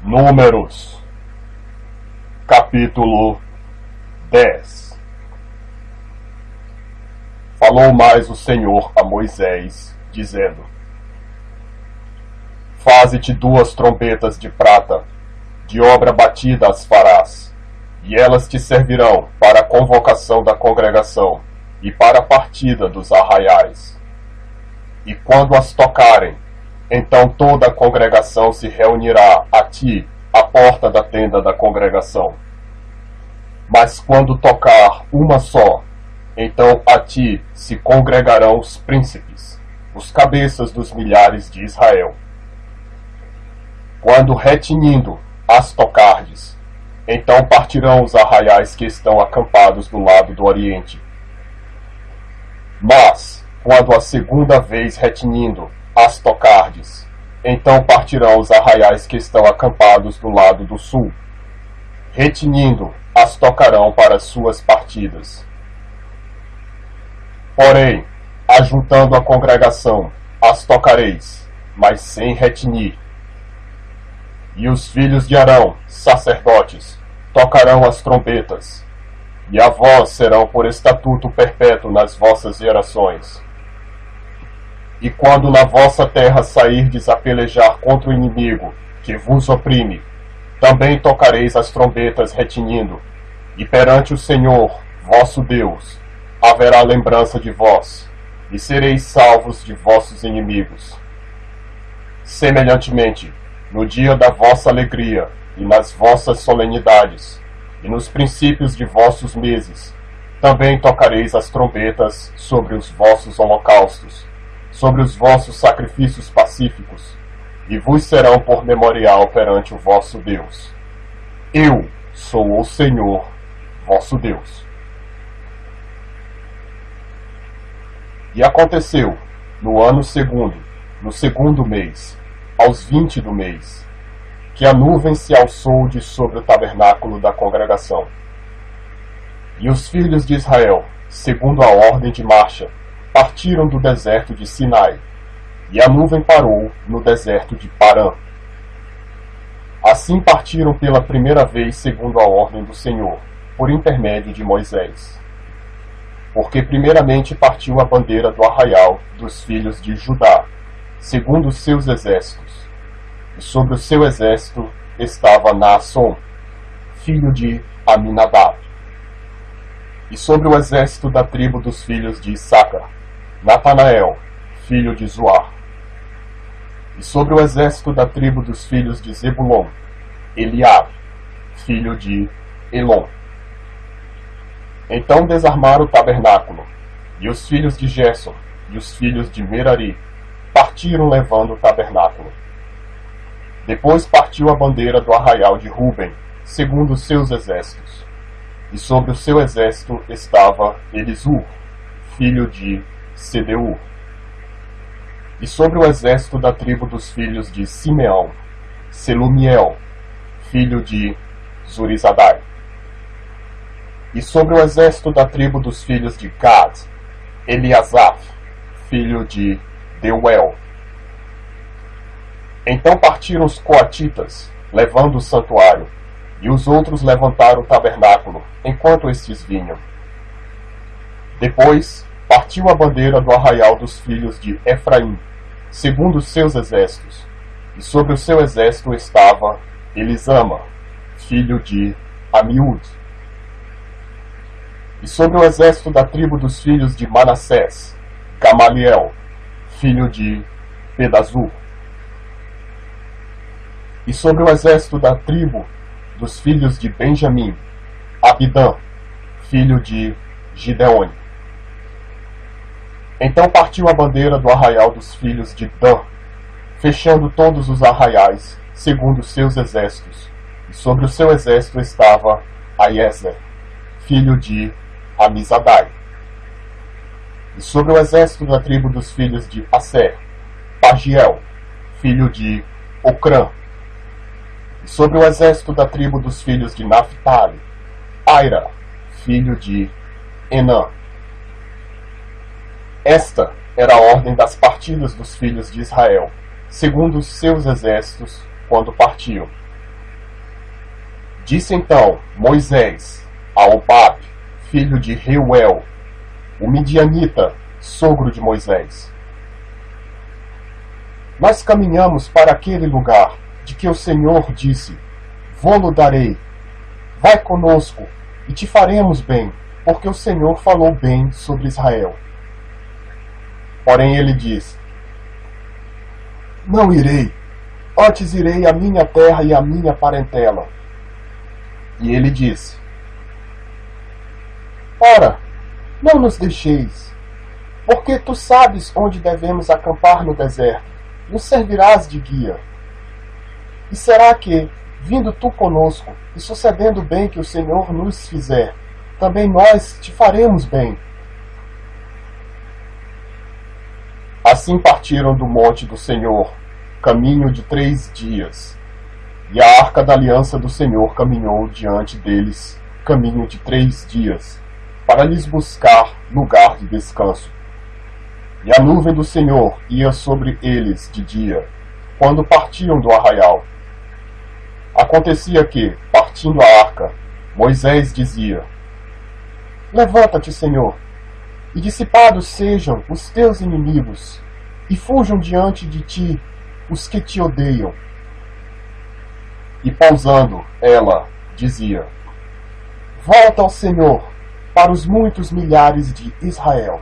Números, capítulo 10. Falou mais o Senhor a Moisés, dizendo: Faze-te 2 trombetas de prata, de obra batida as farás, e elas te servirão para a convocação da congregação e para a partida dos arraiais. E quando as tocarem, então toda a congregação se reunirá a ti à porta da tenda da congregação. Mas quando tocar uma só, então a ti se congregarão os príncipes, os cabeças dos milhares de Israel. Quando retinindo as tocardes, então partirão os arraiais que estão acampados do lado do oriente. Mas, quando a segunda vez retinindo as tocardes, então partirão os arraiais que estão acampados do lado do sul. Retinindo, as tocarão para suas partidas. Porém, ajuntando a congregação, as tocareis, mas sem retinir. E os filhos de Arão, sacerdotes, tocarão as trombetas, e a vós serão por estatuto perpétuo nas vossas gerações. E quando na vossa terra sairdes a pelejar contra o inimigo, que vos oprime, também tocareis as trombetas retinindo, e perante o Senhor, vosso Deus, haverá lembrança de vós, e sereis salvos de vossos inimigos. Semelhantemente, no dia da vossa alegria, e nas vossas solenidades, e nos princípios de vossos meses, também tocareis as trombetas sobre os vossos holocaustos, sobre os vossos sacrifícios pacíficos, e vos serão por memorial perante o vosso Deus. Eu sou o Senhor, vosso Deus. E aconteceu, no ano segundo, no segundo mês, aos 20 do mês, que a nuvem se alçou de sobre o tabernáculo da congregação. E os filhos de Israel, segundo a ordem de marcha, partiram do deserto de Sinai, e a nuvem parou no deserto de Parã. Assim partiram pela primeira vez segundo a ordem do Senhor, por intermédio de Moisés. Porque primeiramente partiu a bandeira do arraial dos filhos de Judá, segundo os seus exércitos, e sobre o seu exército estava Naasson, filho de Aminadab. E sobre o exército da tribo dos filhos de Issacar, Natanael, filho de Zuar. E sobre o exército da tribo dos filhos de Zebulon, Eliabe, filho de Elon. Então desarmaram o tabernáculo, e os filhos de Gerson e os filhos de Merari partiram levando o tabernáculo. Depois partiu a bandeira do arraial de Ruben, segundo os seus exércitos. E sobre o seu exército estava Elisur, filho de Sedeur. E sobre o exército da tribo dos filhos de Simeão, Selumiel, filho de Zurizadai. E sobre o exército da tribo dos filhos de Gad, Eliasaf, filho de Deuel. Então partiram os coatitas, levando o santuário, e os outros levantaram o tabernáculo, enquanto estes vinham. Depois partiu a bandeira do arraial dos filhos de Efraim, segundo os seus exércitos, e sobre o seu exército estava Elisama, filho de Amiúd. E sobre o exército da tribo dos filhos de Manassés, Gamaliel, filho de Pedazur. E sobre o exército da tribo dos filhos de Benjamim, Abidã, filho de Gideone. Então partiu a bandeira do arraial dos filhos de Dan, fechando todos os arraiais, segundo os seus exércitos, e sobre o seu exército estava Aiezer, filho de Amizadai. E sobre o exército da tribo dos filhos de Aser, Pagiel, filho de Ocrã. E sobre o exército da tribo dos filhos de Naphtali, Aira, filho de Enã. Esta era a ordem das partidas dos filhos de Israel, segundo os seus exércitos, quando partiam. Disse então Moisés a Hobab, filho de Reuel, o midianita, sogro de Moisés: Nós caminhamos para aquele lugar de que o Senhor disse: Vô-lo darei. Vai conosco e te faremos bem, porque o Senhor falou bem sobre Israel. Porém ele disse: Não irei, antes irei à minha terra e à minha parentela. E ele disse: Ora, não nos deixeis, porque tu sabes onde devemos acampar no deserto, nos servirás de guia. E será que, vindo tu conosco, e sucedendo bem que o Senhor nos fizer, também nós te faremos bem? Assim partiram do monte do Senhor, caminho de 3 dias. E a arca da aliança do Senhor caminhou diante deles, caminho de 3 dias, para lhes buscar lugar de descanso. E a nuvem do Senhor ia sobre eles de dia, quando partiam do arraial. Acontecia que, partindo a arca, Moisés dizia: Levanta-te, Senhor, e dissipados sejam os teus inimigos, e fujam diante de ti os que te odeiam. E pousando, ela dizia: Volta ao Senhor, para os muitos milhares de Israel.